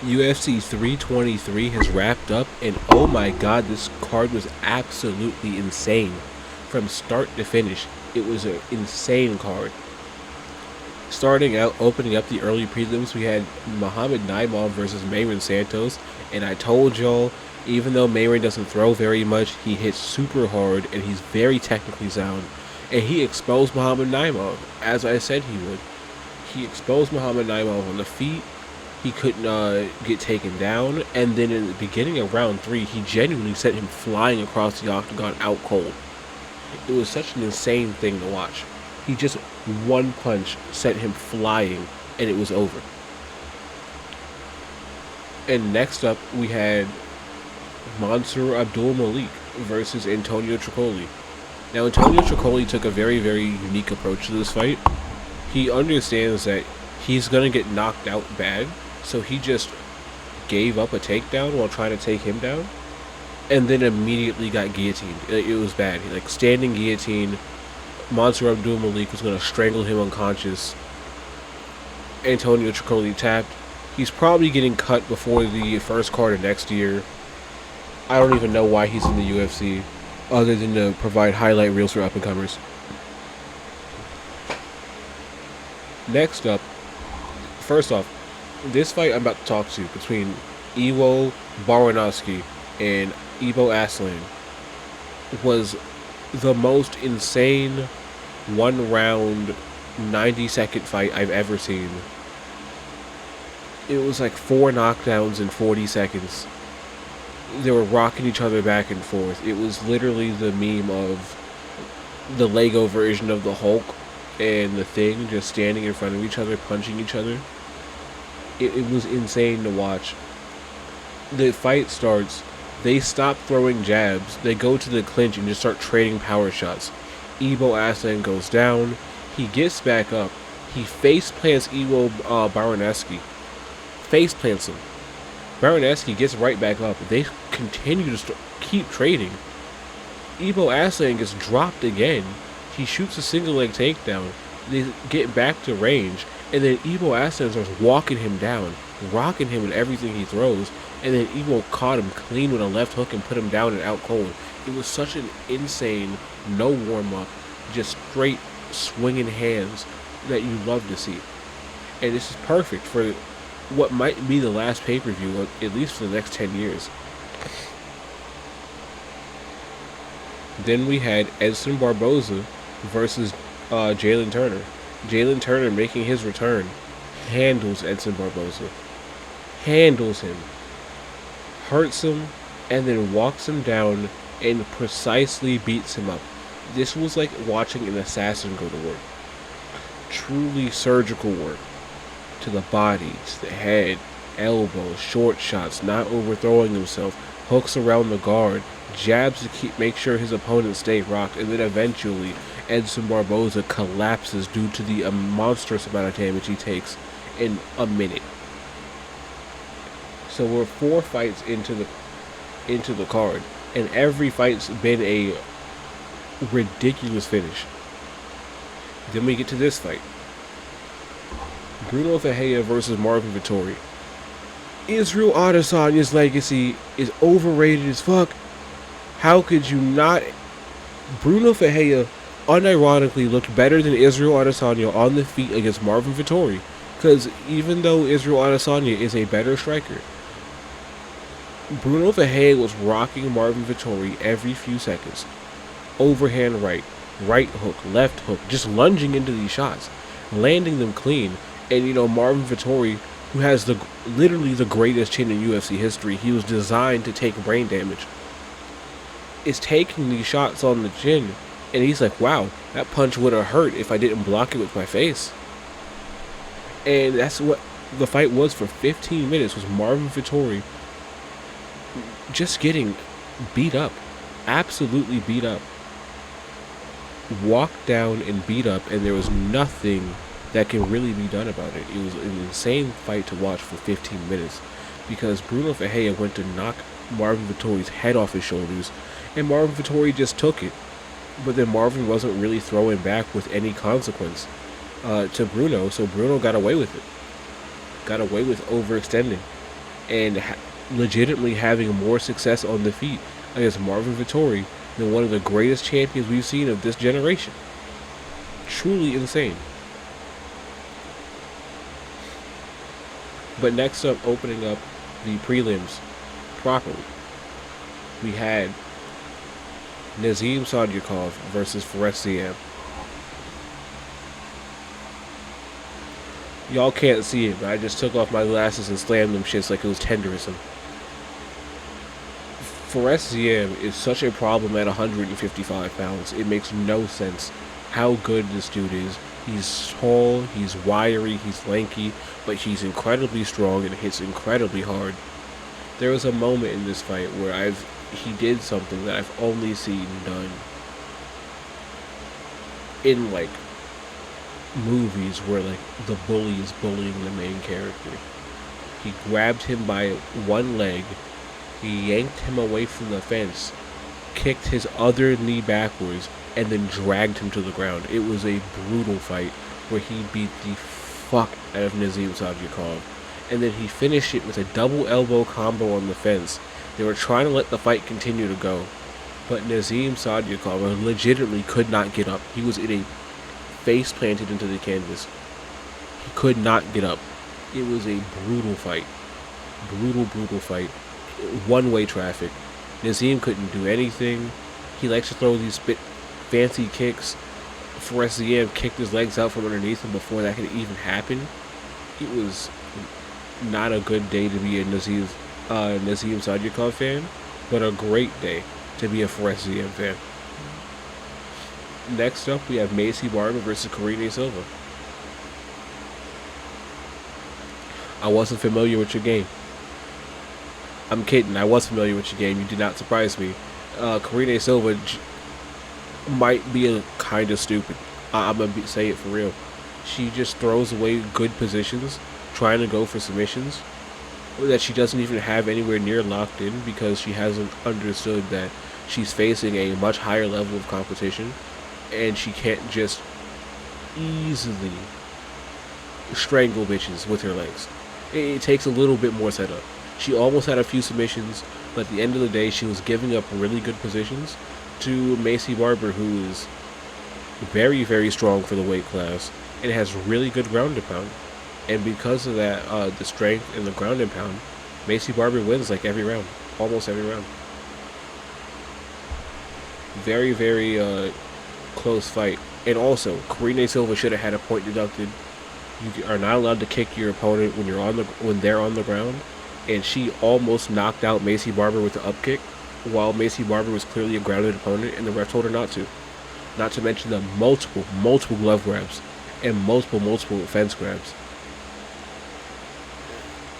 UFC 323 has wrapped up, and oh my god, this card was absolutely insane. From start to finish, it was an insane card. Starting out, opening up the early prelims, we had Muhammad Naimov versus Mayron Santos, and I told y'all, even though Mayron doesn't throw very much, he hits super hard, and he's very technically sound, and he exposed Muhammad Naimov, as I said he would. He exposed Muhammad Naimov on the feet. He couldn't get taken down, and then in the beginning of round 3, he genuinely sent him flying across the octagon out cold. It was such an insane thing to watch. He just one punch sent him flying, and it was over. And next up, we had Mansour Abdul Malik versus Antonio Tricoli. Now, Antonio Tricoli took a very, very unique approach to this fight. He understands that he's going to get knocked out bad, so he just gave up a takedown while trying to take him down, and then immediately got guillotined. It was bad. Like, standing guillotine, Mansour Abdul Malik was going to strangle him unconscious. Antonio Tricoli tapped. He's probably getting cut before the first card of next year. I don't even know why he's in the UFC, other than to provide highlight reels for up-and-comers. Next up, first off, this fight I'm about to talk to between Iwo Baranowski and Ibo Aslan was the most insane one-round, 90-second fight I've ever seen. It was like 4 knockdowns in 40 seconds. They were rocking each other back and forth. It was literally the meme of the Lego version of the Hulk and the Thing just standing in front of each other, punching each other. It was insane to watch. The fight starts. They stop throwing jabs. They go to the clinch and just start trading power shots. Ibo Aslan goes down. He gets back up. He face plants Iwo Baranowski. Face plants him. Baranowski gets right back up. They continue to keep trading. Ibo Aslan gets dropped again. He shoots a single leg takedown. They get back to range. And then Ibo Aslan starts walking him down, rocking him with everything he throws. And then Ibo caught him clean with a left hook and put him down and out cold. It was such an insane, no warm-up, just straight swinging hands that you love to see. And this is perfect for what might be the last pay-per-view, at least for the next 10 years. Then we had Edson Barboza versus Jalen Turner. Jalen Turner, making his return, handles Edson Barboza. Handles him. Hurts him, and then walks him down and precisely beats him up. This was like watching an assassin go to work. Truly surgical work. To the body, to the head, elbows, short shots, not overthrowing himself, hooks around the guard, jabs to make sure his opponents stay rocked, and then eventually Edson Barboza collapses due to the monstrous amount of damage he takes in a minute. So we're 4 fights into the card, and every fight's been a ridiculous finish. Then we get to this fight. Bruno Ferreira versus Marvin Vettori. Israel Adesanya's legacy is overrated as fuck. How could you not? Bruno Ferreira unironically looked better than Israel Adesanya on the feet against Marvin Vettori. Because even though Israel Adesanya is a better striker, Bruno Ferreira was rocking Marvin Vettori every few seconds. Overhand right, right hook, left hook, just lunging into these shots, landing them clean. And Marvin Vettori, who has literally the greatest chin in UFC history, he was designed to take brain damage, is taking these shots on the chin, and he's like, wow, that punch would have hurt if I didn't block it with my face. And that's what the fight was for 15 minutes, was Marvin Vettori just getting beat up, absolutely beat up, walked down and beat up, and there was nothing that can really be done about it. It was an insane fight to watch for 15 minutes because Bruno Ferreira went to knock Marvin Vettori's head off his shoulders, and Marvin Vettori just took it. But then Marvin wasn't really throwing back with any consequence to Bruno, so Bruno got away with it. Got away with overextending. and legitimately having more success on the feet against Marvin Vettori than one of the greatest champions we've seen of this generation. Truly insane. But next up, opening up the prelims properly, we had Nazim Sadykhov versus Fares Ziam. Y'all can't see it, but I just took off my glasses and slammed them shits like it was tenderism. Fares Ziam is such a problem at 155 pounds. It makes no sense how good this dude is. He's tall, he's wiry, he's lanky, but he's incredibly strong and hits incredibly hard. There was a moment in this fight where he did something that I've only seen done in like movies where like the bully is bullying the main character. He grabbed him by one leg, he yanked him away from the fence, kicked his other knee backwards, and then dragged him to the ground. It was a brutal fight where he beat the fuck out of Nazim Sadykhov. And then he finished it with a double elbow combo on the fence. They were trying to let the fight continue to go, but Nazim Sadykhov legitimately could not get up. He was in a face planted into the canvas. He could not get up. It was a brutal fight. Brutal fight. One-way traffic. Nazim couldn't do anything. He likes to throw these fancy kicks. Fares Ziam kicked his legs out from underneath him before that could even happen. It was not a good day to be a Nazim Sadykhov fan, but a great day to be a Fares Ziam fan. Next up, we have Maycee Barber versus Karine Silva. I wasn't familiar with your game. I'm kidding. I was familiar with your game. You did not surprise me. Karine Silva might be a kind of stupid. I'm going to say it for real. She just throws away good positions, trying to go for submissions that she doesn't even have anywhere near locked in because she hasn't understood that she's facing a much higher level of competition and she can't just easily strangle bitches with her legs. It takes a little bit more setup. She almost had a few submissions, but at the end of the day, she was giving up really good positions to Maycee Barber, who is very, very strong for the weight class and has really good ground and pound. And because of that, the strength and the ground and pound, Maycee Barber wins like every round, almost every round. Very, very close fight. And also, Karine Silva should have had a point deducted. You are not allowed to kick your opponent when they're on the ground. And she almost knocked out Maycee Barber with the up kick, while Maycee Barber was clearly a grounded opponent, and the ref told her not to. Not to mention the multiple glove grabs and multiple fence grabs.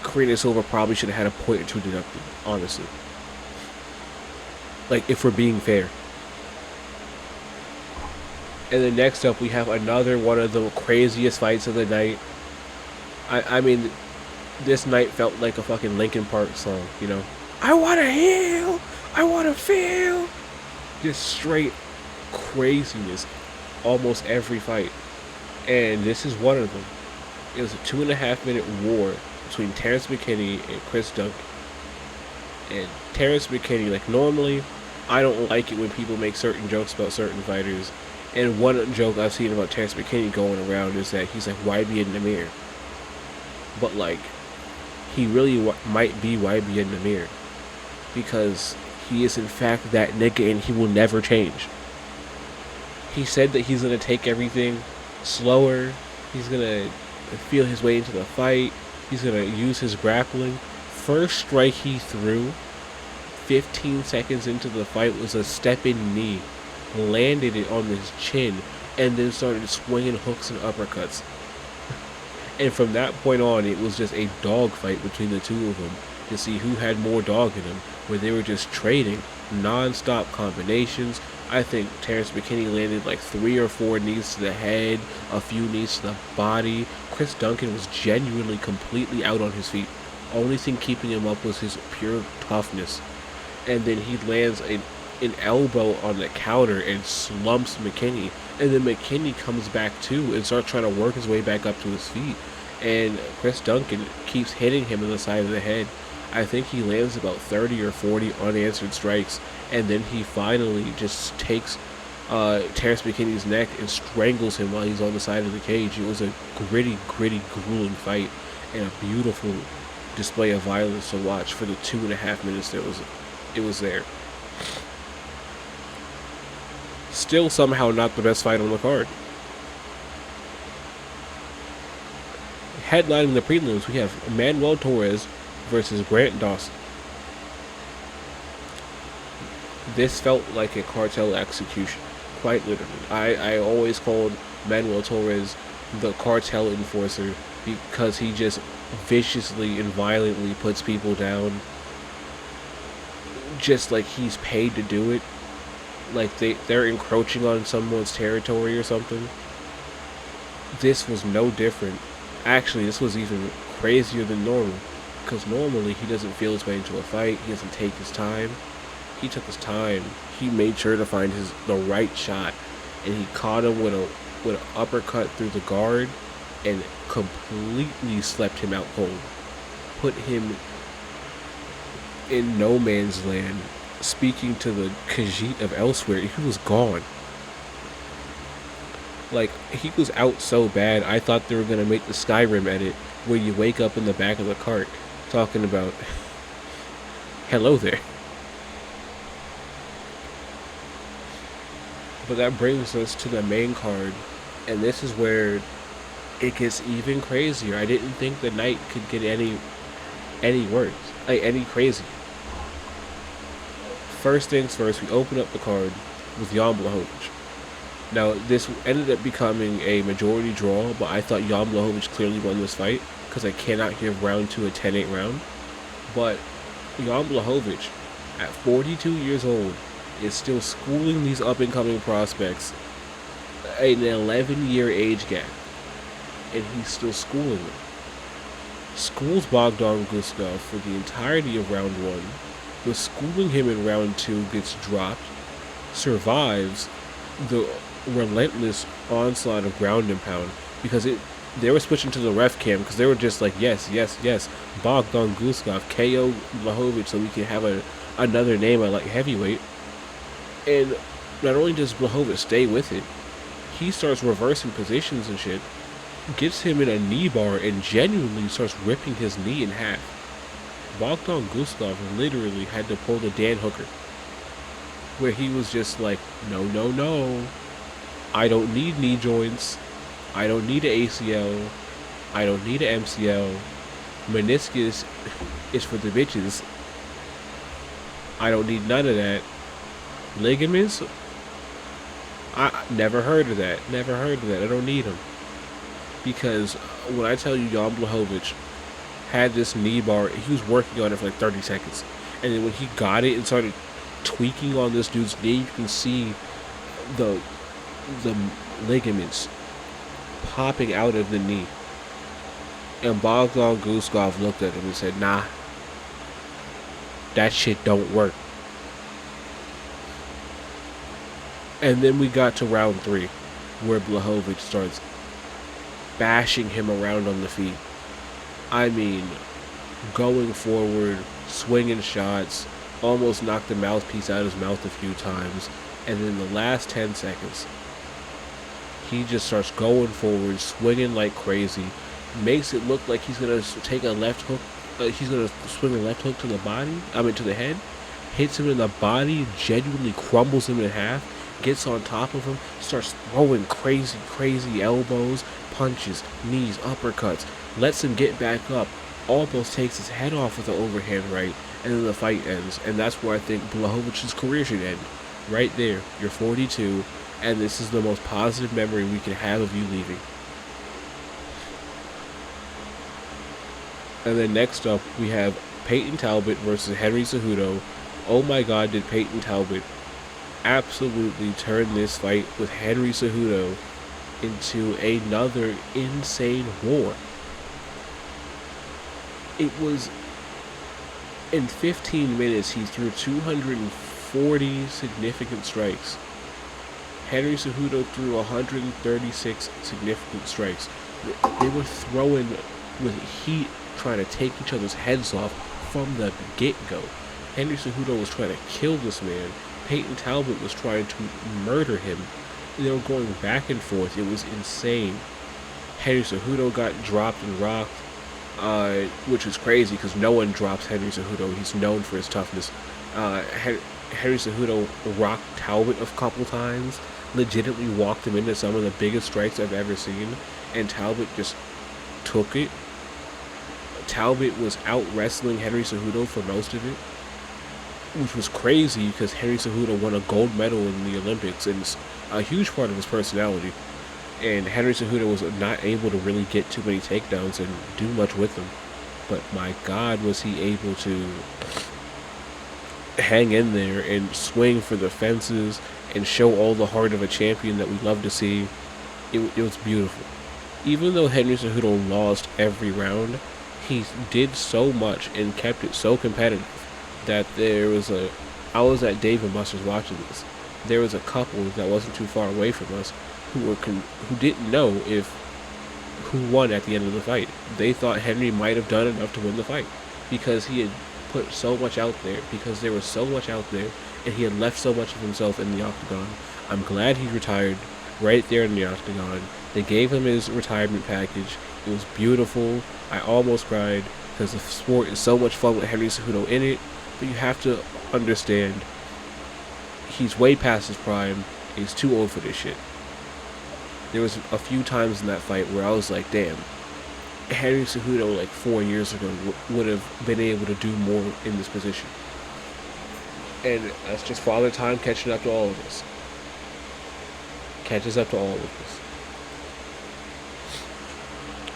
Karine Silva probably should have had a point or two deducted, honestly. Like, if we're being fair. And then next up, we have another one of the craziest fights of the night. I mean, this night felt like a fucking Linkin Park song, you know? I wanna heal! I wanna feel! Just straight craziness almost every fight. And this is one of them. It was a 2.5-minute war between Terrence McKinney and Chris Duncan. And Terrence McKinney, like, normally, I don't like it when people make certain jokes about certain fighters. And one joke I've seen about Terrence McKinney going around is that he's like YB and Namir. But, like, he really might be YB and Namir. Because he is, in fact, that nigga and he will never change. He said that he's going to take everything slower. He's going to feel his way into the fight. He's going to use his grappling. First strike he threw, 15 seconds into the fight, was a step-in knee. Landed it on his chin, and then started swinging hooks and uppercuts. And from that point on, it was just a dogfight between the two of them to see who had more dog in them, where they were just trading non-stop combinations. I think Terrence McKinney landed like 3 or 4 knees to the head, a few knees to the body. Chris Duncan was genuinely completely out on his feet. Only thing keeping him up was his pure toughness. And then he lands an elbow on the counter and slumps McKinney. And then McKinney comes back too and starts trying to work his way back up to his feet. And Chris Duncan keeps hitting him in the side of the head I think he lands about 30 or 40 unanswered strikes, and then he finally just takes Terrence McKinney's neck and strangles him while he's on the side of the cage. It was a gritty, grueling fight, and a beautiful display of violence to watch for the 2.5 minutes that it was there. Still somehow not the best fight on the card. Headlining the prelims, we have Manuel Torres versus Grant Dawson. This felt like a cartel execution, quite literally. I always called Manuel Torres the cartel enforcer because he just viciously and violently puts people down just like he's paid to do it. Like they're encroaching on someone's territory or something. This was no different. Actually, this was even crazier than normal, because normally he doesn't feel his way into a fight. He doesn't take his time. He took his time. He made sure to find the right shot, and he caught him with an uppercut through the guard, and completely slept him out cold. Put him in no man's land. Speaking to the Khajiit of elsewhere, he was gone. Like, he was out so bad, I thought they were going to make the Skyrim edit where you wake up in the back of the cart talking about, hello there. But that brings us to the main card, and this is where it gets even crazier. I didn't think the night could get any worse, any crazier. First things first, we open up the card with Jan Blachowicz. Now, this ended up becoming a majority draw, but I thought Jan Blachowicz clearly won this fight because I cannot give round 2 a 10-8 round. But Jan Blachowicz, at 42 years old, is still schooling these up-and-coming prospects, an 11-year age gap, and he's still schooling them. Schools Bogdan Guskov for the entirety of round 1, was schooling him in round 2, gets dropped, survives the relentless onslaught of ground and pound, because they were switching to the ref cam because they were just like, yes, Bogdan Guskov, KO Blachowicz, so we can have another name at like heavyweight. And not only does Blachowicz stay with it, he starts reversing positions and shit, gets him in a knee bar, and genuinely starts ripping his knee in half. Bogdan Guskov literally had to pull the Dan Hooker, where he was just like, no, I don't need knee joints, I don't need an ACL, I don't need an MCL, meniscus is for the bitches, I don't need none of that, ligaments, I never heard of that, I don't need them. Because when I tell you Jan Blachowicz had this knee bar, he was working on it for like 30 seconds, and then when he got it and started tweaking on this dude's knee, you can see the ligaments popping out of the knee. And Bogdan Guskov looked at him and said, nah, that shit don't work. And then we got to round 3, where Blachowicz starts bashing him around on the feet. I mean, going forward, swinging shots, almost knocked the mouthpiece out of his mouth a few times, and then the last 10 seconds, he just starts going forward, swinging like crazy, makes it look like he's gonna take a left hook, he's gonna swing a left hook to the body, to the head, hits him in the body, genuinely crumbles him in half, gets on top of him, starts throwing crazy elbows, punches, knees, uppercuts, lets him get back up, almost takes his head off with the overhand right, and then the fight ends. And that's where I think Blachowicz's career should end. Right there. You're 42, and this is the most positive memory we can have of you leaving. And then next up, we have Peyton Talbot versus Henry Cejudo. Oh my god, did Peyton Talbot absolutely turn this fight with Henry Cejudo into another insane war. It was, in 15 minutes, he threw 240 significant strikes. Henry Cejudo threw 136 significant strikes. They were throwing with heat, trying to take each other's heads off from the get-go. Henry Cejudo was trying to kill this man. Peyton Talbot was trying to murder him. They were going back and forth. It was insane. Henry Cejudo got dropped and rocked, which was crazy because no one drops Henry Cejudo. He's known for his toughness. Henry Cejudo rocked Talbot a couple times, legitimately walked him into some of the biggest strikes I've ever seen, and Talbot just took it. Talbot was out wrestling Henry Cejudo for most of it, which was crazy because Henry Cejudo won a gold medal in the Olympics, and it's a huge part of his personality. And Henry Cejudo was not able to really get too many takedowns and do much with them. But my God, was he able to hang in there and swing for the fences and show all the heart of a champion that we love to see. It was beautiful. Even though Henry Cejudo lost every round, he did so much and kept it so competitive that I was at Dave and Buster's watching this. There was a couple that wasn't too far away from us who didn't know who won at the end of the fight. They thought Henry might have done enough to win the fight because he had put so much out there, because there was so much out there, and he had left so much of himself in the octagon. I'm glad he retired right there in the octagon. They gave him his retirement package. It was beautiful. I almost cried because the sport is so much fun with Henry Cejudo in it, but you have to understand he's way past his prime. He's too old for this shit. There was a few times in that fight where I was like, damn, Henry Cejudo like 4 years ago would have been able to do more in this position. And that's just Father Time catching up to all of us. Catches up to all of us.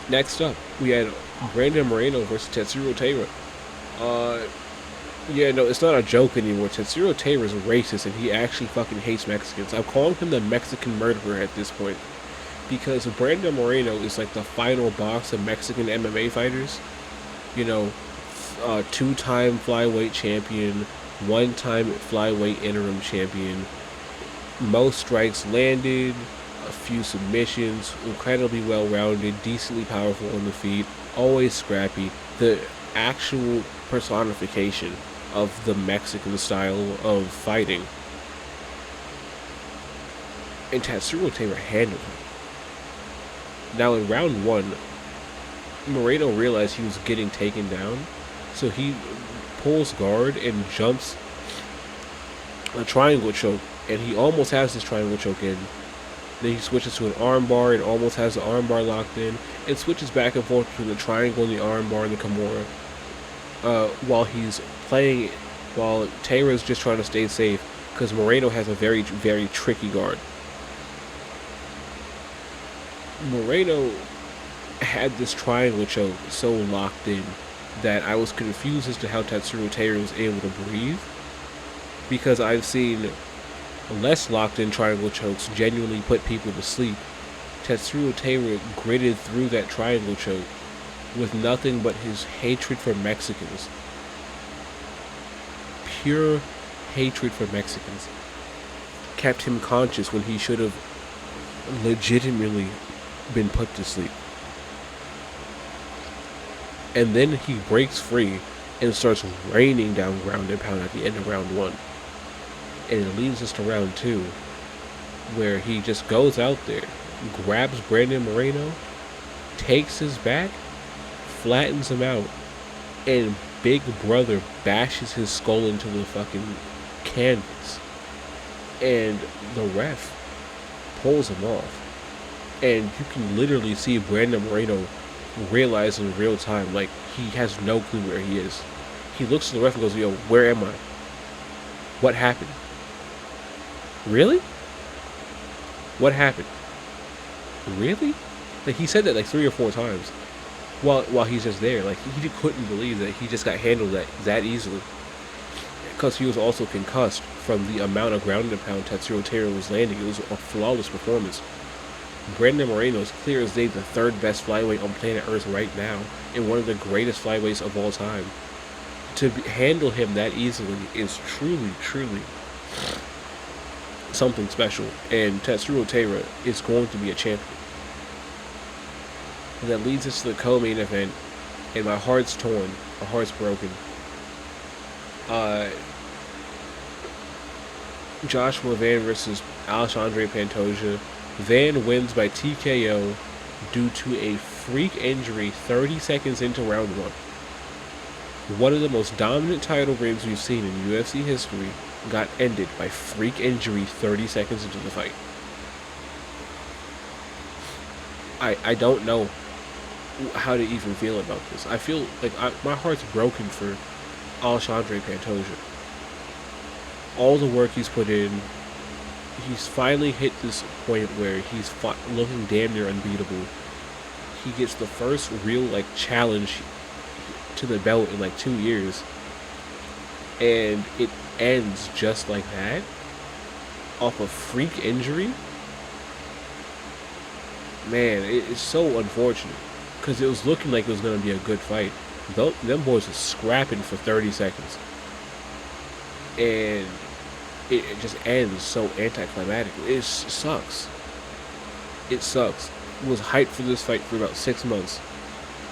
Next up, we had Brandon Moreno versus Tetsuro Taira. Yeah, no, it's not a joke anymore. Tetsuro Taira is racist and he actually fucking hates Mexicans. I'm calling him the Mexican murderer at this point, because Brandon Moreno is like the final boss of Mexican MMA fighters. You know, two-time flyweight champion, one-time flyweight interim champion, most strikes landed, a few submissions, incredibly well-rounded, decently powerful on the feet, always scrappy, the actual personification of the Mexican style of fighting. And Tetsuro Taira handled him. Now in round one, Moreno realized he was getting taken down, so he pulls guard and jumps a triangle choke, and he almost has this triangle choke in. Then he switches to an armbar and almost has the armbar locked in, and switches back and forth between the triangle and the armbar and the Kimura. While he's playing, while Taira's just trying to stay safe, because Moreno has a very, very tricky guard. Moreno had this triangle choke so locked in that I was confused as to how Tetsuro Taira was able to breathe, because I've seen less locked in triangle chokes genuinely put people to sleep. Tetsuro Taira gritted through that triangle choke with nothing but his hatred for Mexicans. Pure hatred for Mexicans kept him conscious when he should have legitimately been put to sleep. And then he breaks free and starts raining down ground and pound at the end of round one. And it leads us to round two, where he just goes out there, grabs Brandon Moreno, takes his back, flattens him out, and Big Brother bashes his skull into the fucking canvas. And the ref pulls him off. And you can literally see Brandon Moreno realize in real time, like, he has no clue where he is. He looks at the ref and goes, yo, where am I? What happened? Really? What happened? Really? Like, he said that like 3 or 4 times while he's just there. Like, he couldn't believe that he just got handled that easily. Because he was also concussed from the amount of ground and pound Tetsuro Taira was landing. It was a flawless performance. Brandon Moreno is clear as day the third best flyweight on planet Earth right now, and one of the greatest flyweights of all time. To handle him that easily is truly, truly something special, and Tetsuro Taira is going to be a champion. And that leads us to the co-main event, and my heart's torn, my heart's broken, Uh, Joshua Van versus Alexandre Pantoja. Van wins by TKO due to a freak injury 30 seconds into round one. One of the most dominant title reigns we've seen in UFC history got ended by freak injury 30 seconds into the fight. I don't know how to even feel about this. I feel like my heart's broken for Alexandre Pantoja. All the work he's put in, he's finally hit this point where he's looking damn near unbeatable. He gets the first real challenge to the belt in 2 years, and it ends just like that off a freak injury. Man, it's so unfortunate because it was looking like it was going to be a good fight. Them boys were scrapping for 30 seconds, and it just ends so anticlimactic. It sucks. It sucks. I was hyped for this fight for about 6 months,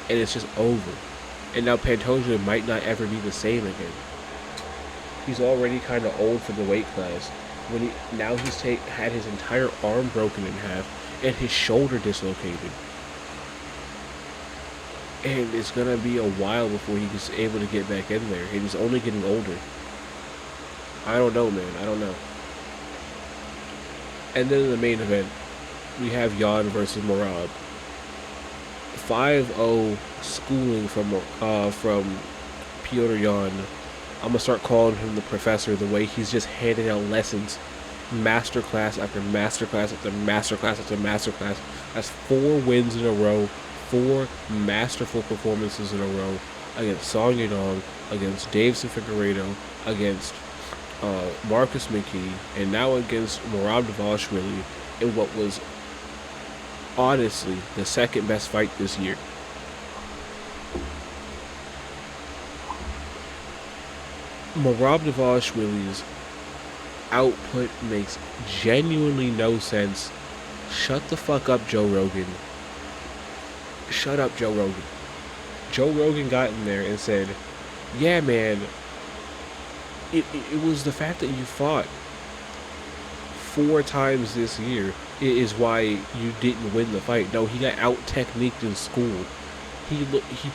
and it's just over. And now Pantoja might not ever be the same again. He's already kind of old for the weight class. He's had his entire arm broken in half and his shoulder dislocated. And it's gonna be a while before he's able to get back in there. And he's only getting older. I don't know, man. I don't know. And then in the main event, we have Jan versus Merab. 5-0 schooling from Petr Yan. I'm gonna start calling him the professor, the way he's just handing out lessons, masterclass after masterclass after masterclass after masterclass. That's 4 wins in a row, 4 masterful performances in a row against Song Yadong, against Deiveson Figueiredo, against Marcus McKee, and now against Merab Dvalishvili in what was honestly the second best fight this year. Merab Dvalishvili's output makes genuinely no sense. Shut the fuck up, Joe Rogan. Shut up, Joe Rogan. Joe Rogan got in there and said, yeah, man, it was the fact that you fought 4 times this year is why you didn't win the fight. No, he got out-techniqued in school. He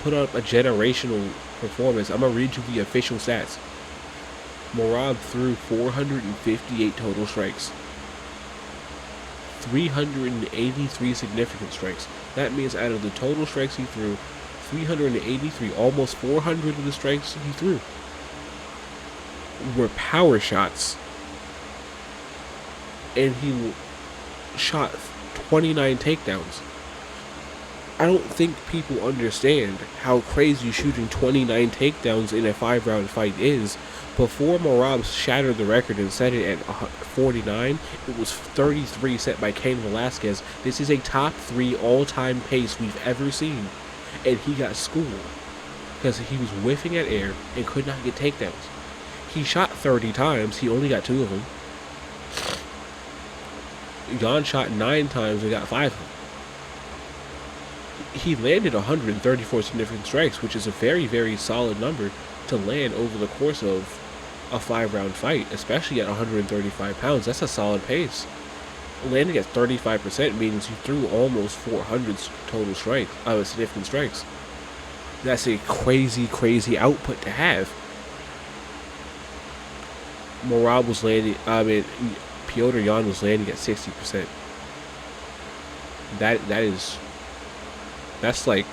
put up a generational performance. I'm going to read you the official stats. Merab threw 458 total strikes. 383 significant strikes. That means out of the total strikes he threw, 383, almost 400 of the strikes he threw were power shots. And he shot 29 takedowns. I don't think people understand how crazy shooting 29 takedowns in a 5-round fight is. Before Merab shattered the record and set it at 49, it was 33 set by Cain Velasquez. This is a top 3 all-time pace we've ever seen. And he got schooled because he was whiffing at air and could not get takedowns. He shot 30 times, he only got 2 of them. Jan shot 9 times and got 5 of them. He landed 134 significant strikes, which is a very, very solid number to land over the course of a 5-round fight, especially at 135 pounds. That's a solid pace. Landing at 35% means you threw almost 400 total strikes, significant strikes. That's a crazy, crazy output to have. Merab was landing, Petr Yan was landing at 60%. That's like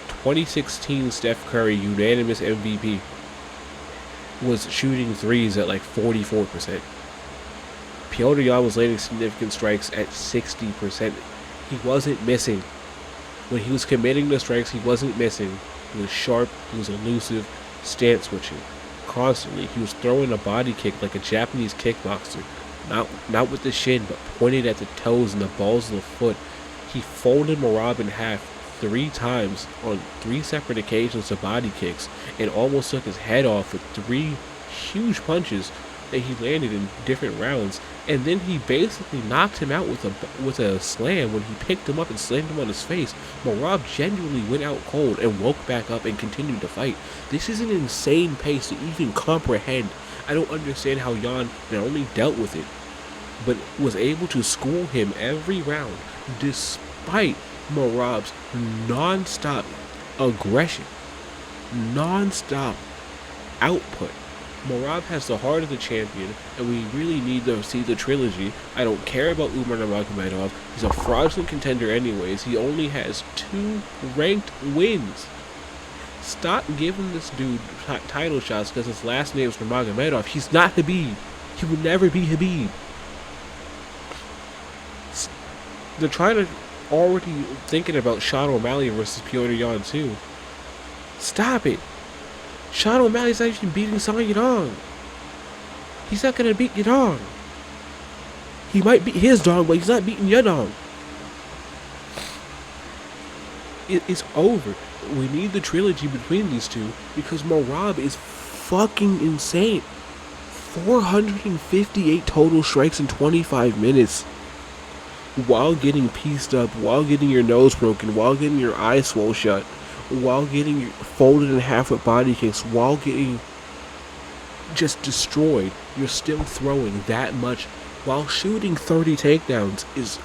2016 Steph Curry unanimous MVP was shooting threes at like 44%. Petr Yan was landing significant strikes at 60%. He wasn't missing. When he was committing the strikes, he wasn't missing. He was sharp, he was elusive, stance switching constantly. He was throwing a body kick like a Japanese kickboxer. Not with the shin, but pointed at the toes and the balls of the foot. He folded Merab in half 3 times on 3 separate occasions to body kicks and almost took his head off with 3 huge punches that he landed in different rounds, and then he basically knocked him out with a slam when he picked him up and slammed him on his face. Merab genuinely went out cold and woke back up and continued to fight. This is an insane pace to even comprehend. I don't understand how Jan not only dealt with it, but was able to school him every round despite Merab's non-stop aggression, non-stop output. Merab has the heart of the champion, and we really need to see the trilogy. I don't care about Umar Nurmagomedov. He's a fraudulent contender anyways. He only has 2 ranked wins. Stop giving this dude title shots because his last name is Nurmagomedov. He's not Khabib. He will never be Khabib. They're trying to already thinking about Sean O'Malley versus Petr Yan too. Stop it. Sean O'Malley's not even beating Song Yadong. He's not gonna beat Yadong. He might beat his dog, but he's not beating Yadong. It's over. We need the trilogy between these two because Merab is fucking insane. 458 total strikes in 25 minutes. While getting pieced up, while getting your nose broken, while getting your eyes swole shut, while getting folded in half with body kicks, while getting just destroyed, you're still throwing that much. While shooting 30 takedowns is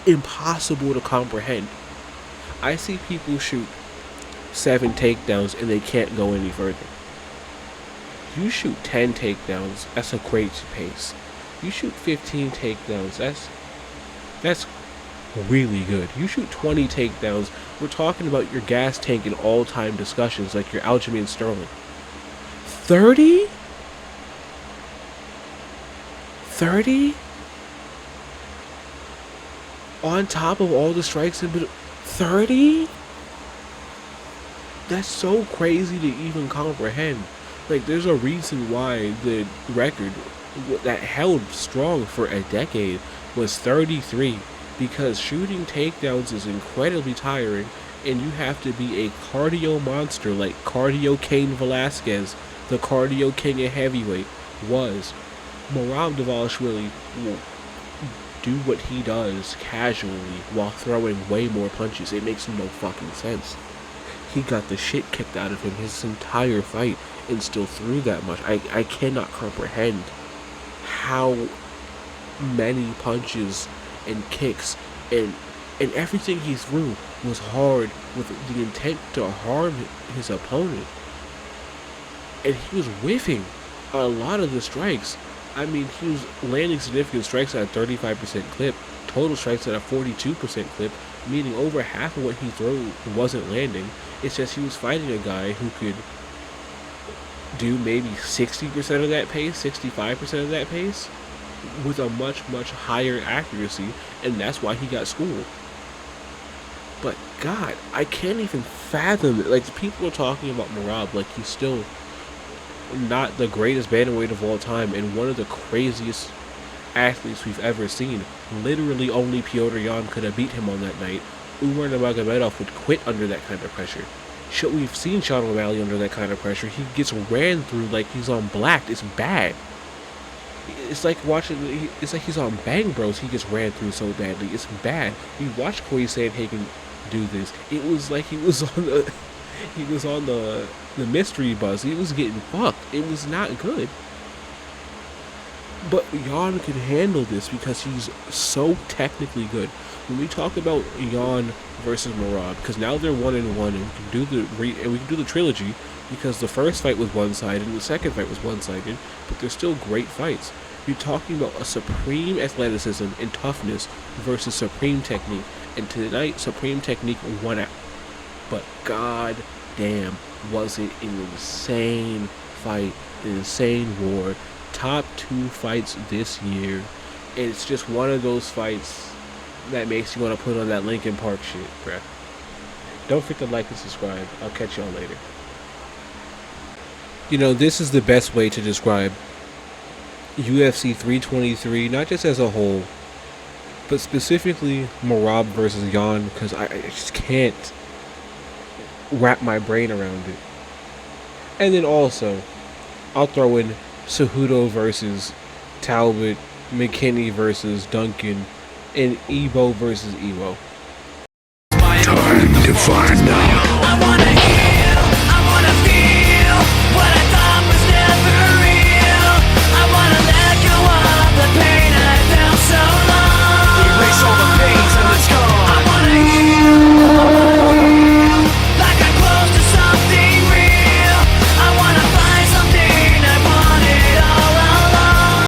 impossible to comprehend. I see people shoot 7 takedowns and they can't go any further. You shoot 10 takedowns, that's a great pace. You shoot 15 takedowns, that's really good. You shoot 20 takedowns, we're talking about your gas tank in all-time discussions like your Aljamain Sterling. 30? 30? On top of all the strikes in 30? That's so crazy to even comprehend. Like, there's a reason why the record that held strong for a decade was 33. Because shooting takedowns is incredibly tiring, and you have to be a cardio monster like Cardio Cain Velasquez, the cardio king of heavyweight, was. Merab Dvalishvili will do what he does casually while throwing way more punches. It makes no fucking sense. He got the shit kicked out of him his entire fight and still threw that much. I cannot comprehend how many punches and kicks and everything he threw was hard with the intent to harm his opponent. And he was whiffing a lot of the strikes. I mean, he was landing significant strikes at a 35% clip, total strikes at a 42% clip, meaning over half of what he threw wasn't landing. It's just he was fighting a guy who could do maybe 60% of that pace, 65% of that pace, with a much, much higher accuracy, and that's why he got schooled. But God, I can't even fathom it. Like, people are talking about Merab like he's still not the greatest bantamweight of all time and one of the craziest athletes we've ever seen. Literally only Petr Yan could have beat him on that night. Umar Nurmagomedov would quit under that kind of pressure. We've seen Sean O'Malley under that kind of pressure. He gets ran through like he's on blacked. It's bad. It's like he's on Bang Bros. He gets ran through so badly. It's bad. You watch Corey Sandhagen do this. It was like he was on the mystery bus. He was getting fucked. It was not good. But Jan can handle this because he's so technically good. When we talk about Jan versus Merab, because now they're 1-1, and we can do the trilogy because the first fight was one-sided and the second fight was one-sided, but they're still great fights. You're talking about a supreme athleticism and toughness versus supreme technique, and tonight supreme technique won out. But god damn, was it an insane fight, an insane war. Top 2 fights this year, and it's just one of those fights that makes you want to put on that Linkin Park shit, bruh. Don't forget to like and subscribe. I'll catch y'all later. You know, this is the best way to describe UFC 323, not just as a whole, but specifically Merab versus Jan, because I just can't wrap my brain around it. And then also, I'll throw in Cejudo versus Talbot, McKinney versus Duncan, and Ebo versus Evo. Time to find out.